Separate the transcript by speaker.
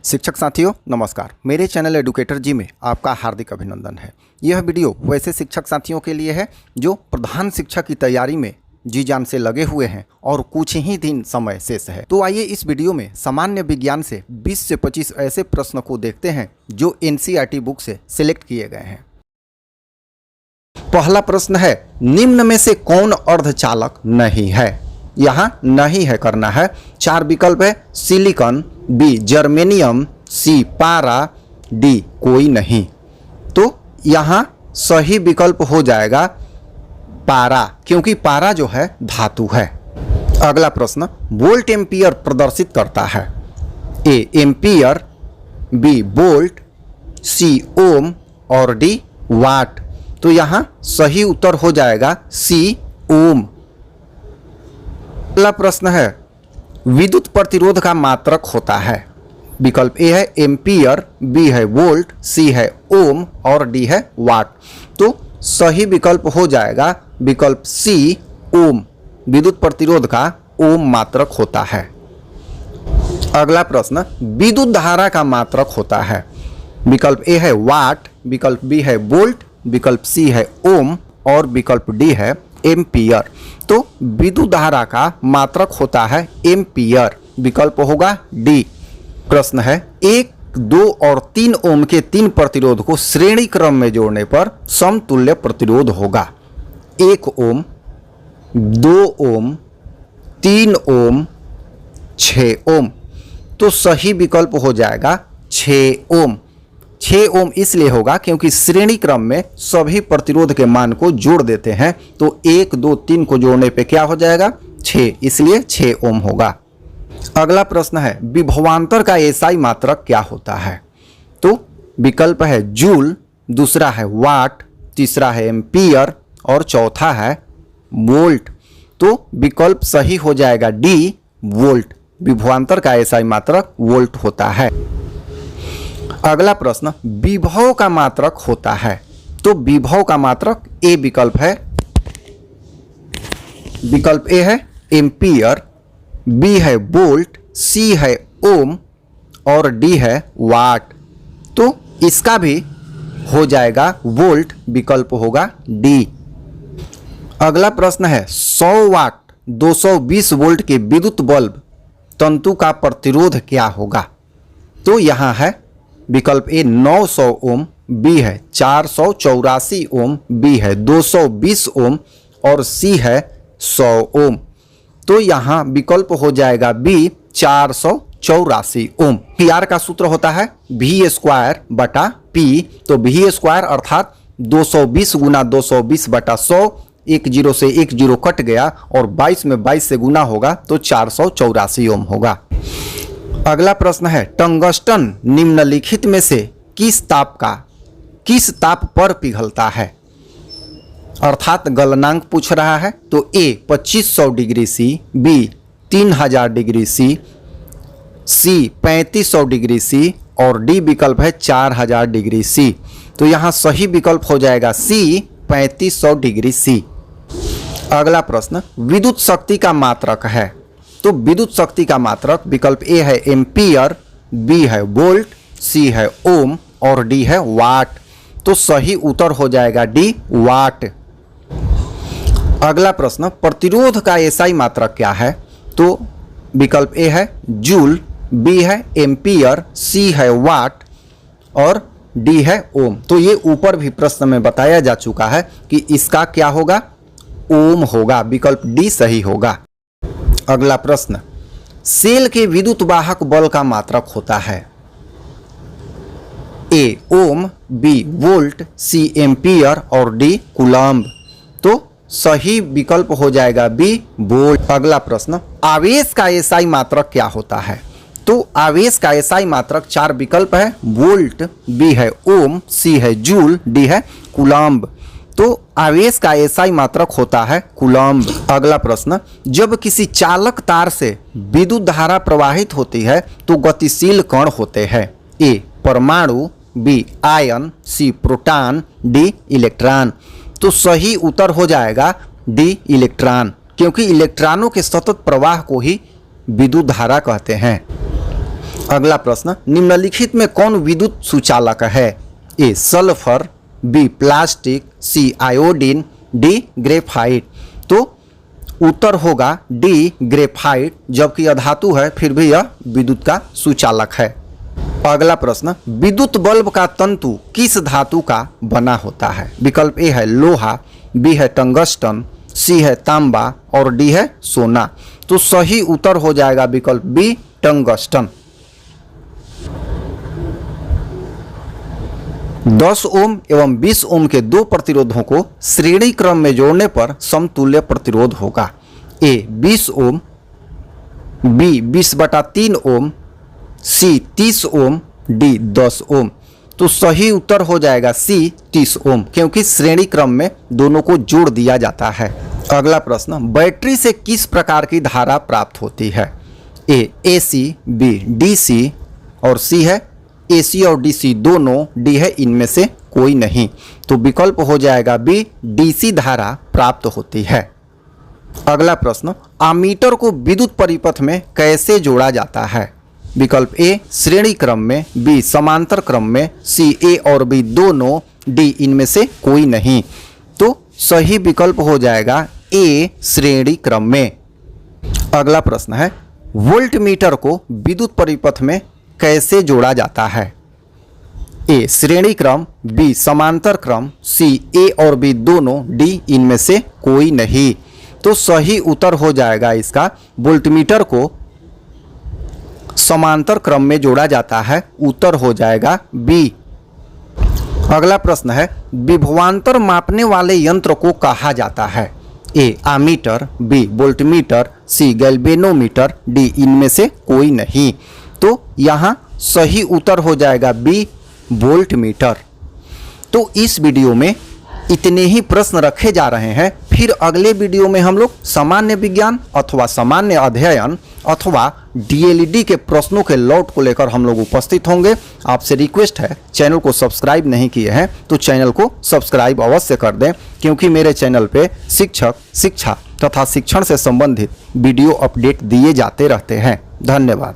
Speaker 1: शिक्षक साथियों नमस्कार। मेरे चैनल एडुकेटर जी में आपका हार्दिक अभिनंदन है। यह वीडियो वैसे शिक्षक साथियों के लिए है जो प्रधान शिक्षक की तैयारी में जी जान से लगे हुए हैं और कुछ ही दिन समय शेष है। तो आइए इस वीडियो में सामान्य विज्ञान से 20 से 25 ऐसे प्रश्न को देखते हैं जो एनसीईआरटी बुक से सिलेक्ट किए गए हैं। पहला प्रश्न है, निम्न में से कौन अर्धचालक नहीं है? यहाँ नहीं है करना है। 4 विकल्प है, सिलिकॉन, बी जर्मेनियम, सी पारा, डी कोई नहीं। तो यहाँ सही विकल्प हो जाएगा पारा, क्योंकि पारा जो है धातु है। अगला प्रश्न, वोल्ट एम्पियर प्रदर्शित करता है? ए एम्पियर, बी वोल्ट, सी ओम और डी वाट। तो यहाँ सही उत्तर हो जाएगा सी ओम। अगला प्रश्न है, विद्युत प्रतिरोध का मात्रक होता है? विकल्प ए है एम्पियर, बी है वोल्ट, सी है ओम और डी है वाट। तो सही विकल्प हो जाएगा विकल्प सी ओम। विद्युत प्रतिरोध का ओम मात्रक होता है। अगला प्रश्न, विद्युत धारा का मात्रक होता है? विकल्प ए है वाट, विकल्प बी है वोल्ट, विकल्प सी है ओम और विकल्प डी है एम्पियर। तो विद्युत धारा का मात्रक होता है एम्पियर। विकल्प होगा डी। प्रश्न है, 1, 2 और 3 ओम के 3 प्रतिरोध को श्रेणी क्रम में जोड़ने पर समतुल्य प्रतिरोध होगा? 1 ओम, 2 ओम, 3 ओम, 6 ओम। तो सही विकल्प हो जाएगा 6 ओम। 6 ओम इसलिए होगा क्योंकि श्रेणी क्रम में सभी प्रतिरोध के मान को जोड़ देते हैं। तो 1, 2, 3 को जोड़ने पे क्या हो जाएगा? 6, इसलिए 6 ओम होगा। अगला प्रश्न है, विभवांतर का एसआई मात्रक क्या होता है? तो विकल्प है जूल, दूसरा है वाट, तीसरा है एम्पियर और चौथा है वोल्ट। तो विकल्प सही हो जाएगा डी वोल्ट। विभवांतर का एसआई मात्रक वोल्ट होता है। अगला प्रश्न, विभव का मात्रक होता है? तो विभव का मात्रक ए विकल्प है। विकल्प ए है एम्पियर, बी है वोल्ट, सी है ओम और डी है वाट। तो इसका भी हो जाएगा वोल्ट। विकल्प होगा डी। अगला प्रश्न है, 100 वाट 220 वोल्ट के विद्युत बल्ब तंतु का प्रतिरोध क्या होगा? तो यहाँ है विकल्प ए 900 ओम, बी है 484 ओम, बी है 220 ओम और सी है 100 ओम। तो यहाँ विकल्प हो जाएगा बी 484 ओम। पीआर का सूत्र होता है वी स्क्वायर बटा पी। तो वी स्क्वायर अर्थात 220 गुना 220 बटा 100। 1 0 से 1 0 कट गया और 22 में 22 से गुना होगा तो 484 ओम होगा। अगला प्रश्न है, टंगस्टन निम्नलिखित में से किस ताप पर पिघलता है? अर्थात गलनांक पूछ रहा है। तो A 2500 degree C, B 3000 degree C, C 3500 degree C और डी विकल्प है 4000 डिग्री सी। तो यहाँ सही विकल्प हो जाएगा सी 3500 डिग्री सी। अगला प्रश्न, विद्युत शक्ति का मात्रक है? तो विद्युत शक्ति का मात्रक विकल्प ए है एम्पियर, बी है वोल्ट, सी है ओम और डी है वाट। तो सही उत्तर हो जाएगा डी वाट। अगला प्रश्न, प्रतिरोध का एसआई मात्रक क्या है? तो विकल्प ए है जूल, बी है एम्पियर, सी है वाट और डी है ओम। तो ये ऊपर भी प्रश्न में बताया जा चुका है कि इसका क्या होगा? ओम होगा। विकल्प डी सही होगा। अगला प्रश्न, सेल के विद्युत वाहक बल का मात्रक होता है? ए ओम, बी वोल्ट, सी एम्पियर और डी कूलम्ब। तो सही विकल्प हो जाएगा बी वोल्ट। अगला प्रश्न, आवेश का एसआई मात्रक क्या होता है? तो आवेश का एसआई मात्रक 4 विकल्प है, वोल्ट, बी है ओम, सी है जूल, डी है कूलम्ब। तो आवेश का एसआई मात्रक होता है कूलम्ब। अगला प्रश्न, जब किसी चालक तार से विद्युत धारा प्रवाहित होती है तो गतिशील कण होते हैं? ए परमाणु, बी आयन, सी प्रोटॉन, डी इलेक्ट्रॉन। तो सही उत्तर हो जाएगा डी इलेक्ट्रॉन, क्योंकि इलेक्ट्रॉनों के सतत प्रवाह को ही विद्युत धारा कहते हैं। अगला प्रश्न, निम्नलिखित में कौन विद्युत सुचालक है? ए सल्फर, बी प्लास्टिक, सी आयोडीन, डी ग्रेफाइट। तो उत्तर होगा डी ग्रेफाइट, जबकि अधातु है फिर भी यह विद्युत का सुचालक है। अगला प्रश्न, विद्युत बल्ब का तंतु किस धातु का बना होता है? विकल्प ए है लोहा, बी है टंगस्टन, सी है तांबा और डी है सोना। तो सही उत्तर हो जाएगा विकल्प बी टंगस्टन। 10 ओम एवं 20 ओम के दो प्रतिरोधों को श्रेणी क्रम में जोड़ने पर समतुल्य प्रतिरोध होगा। ए 20 ओम, बी 20/3 ओम, सी 30 ओम, डी 10 ओम। तो सही उत्तर हो जाएगा सी 30 ओम, क्योंकि श्रेणी क्रम में दोनों को जोड़ दिया जाता है। अगला प्रश्न, बैटरी से किस प्रकार की धारा प्राप्त होती है? ए एसी, बी डीसी और सी है एसी और डीसी दोनों, डी है इनमें से कोई नहीं। तो विकल्प हो जाएगा बी डीसी धारा प्राप्त होती है। अगला प्रश्न, आमीटर को विद्युत परिपथ में कैसे जोड़ा जाता है? विकल्प ए श्रेणी क्रम में, बी समांतर क्रम में, सी ए और बी दोनों, डी इनमें से कोई नहीं। तो सही विकल्प हो जाएगा ए श्रेणी क्रम में। अगला प्रश्न है, वोल्टमीटर को विद्युत परिपथ में कैसे जोड़ा जाता है? ए श्रेणी क्रम, बी समांतर क्रम, सी ए और बी दोनों, डी इनमें से कोई नहीं। तो सही उत्तर हो जाएगा इसका वोल्टमीटर को समांतर क्रम में जोड़ा जाता है। उत्तर हो जाएगा बी। अगला प्रश्न है, विभवांतर मापने वाले यंत्र को कहा जाता है? ए आमीटर, बी वोल्टमीटर, सी गैल्वेनोमीटर, डी इनमें से कोई नहीं। तो यहाँ सही उत्तर हो जाएगा बी वोल्टमीटर। तो इस वीडियो में इतने ही प्रश्न रखे जा रहे हैं। फिर अगले वीडियो में हम लोग सामान्य विज्ञान अथवा सामान्य अध्ययन अथवा डीएलईडी के प्रश्नों के लॉट को लेकर हम लोग उपस्थित होंगे। आपसे रिक्वेस्ट है, चैनल को सब्सक्राइब नहीं किए हैं तो चैनल को सब्सक्राइब अवश्य कर दें, क्योंकि मेरे चैनल पे शिक्षक, शिक्षा तथा शिक्षण से संबंधित वीडियो अपडेट दिए जाते रहते हैं। धन्यवाद।